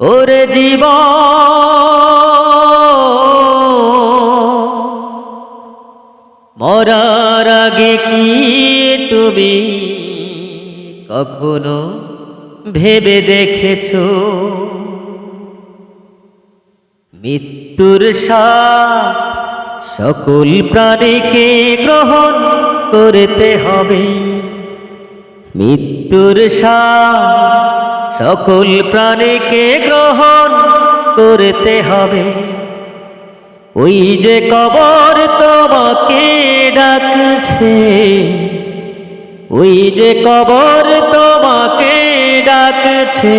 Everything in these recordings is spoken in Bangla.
ওরে জীবন, মরার আগে কি তুমি কখনো ভেবে দেখেছো মৃত্যুর স্বাদ সকল প্রাণীকে গ্রহণ করতে হবে? মৃত্যুর স্বাদ সকল প্রাণীকে গ্রহণ করতে হবে। ওই যে কবর তোমাকে ডাকছে, ওই যে কবর তোমাকে ডাকছে,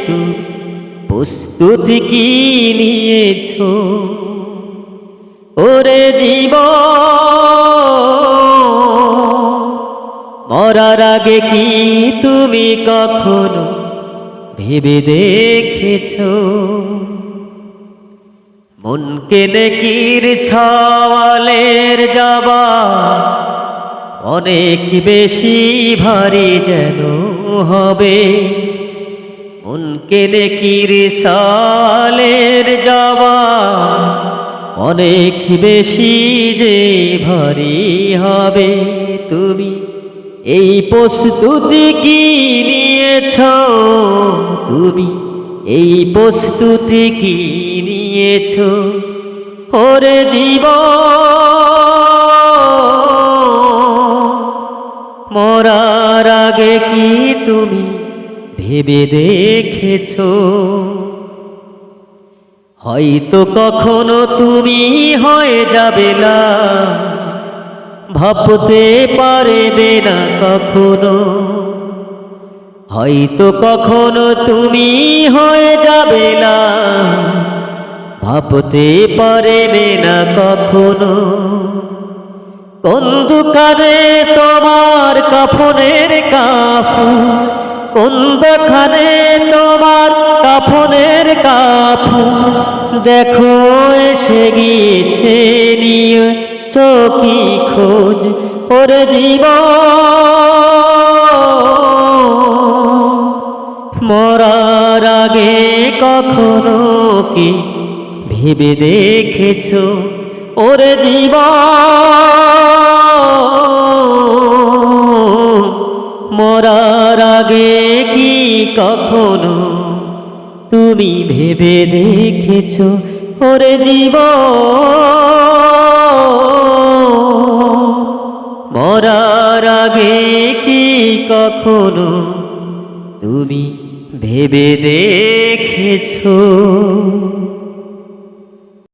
তুমি প্রস্তুতি কি নিয়েছো? ওরে জীবন, মরার আগে কি তুমি কখনো ভেবে দেখেছো মনকে নেকির ছাওয়ালের যাবা অনেক বেশি ভারী যেন হবে? মনকে নেকির ছাওয়ালের যাবা অনেক বেশি যে ভারী হবে। তুমি এই প্রস্তুতি কি নিয়েছো? তুমি এই প্রস্তুতি কি নিয়েছো? ওরে জীবন, মরার আগে কি তুমি ভেবে দেখেছো হয়তো কখনো তুমি হয়ে যাবে না, ভাবতে পারবে না কখনো। হয়তো কখনো তুমি হয়ে যাবে না, ভাবতে পারবে না কখনো। কোন দোকানে তোমার কাফনের কাফন, কোন দোকানে তোমার কাফনের কাফন, দেখো এসে গিয়েছে নিয়ে চকি খোঁজ। ওরে জীবন, মরার আগে কখনো কি ভেবে দেখেছো? ওরে জীবন, মরার আগে কি কখনো তুমি ভেবে দেখেছো? ওরে জীবন, মরার আগে কি কখনো তুমি ভেবে দেখেছো?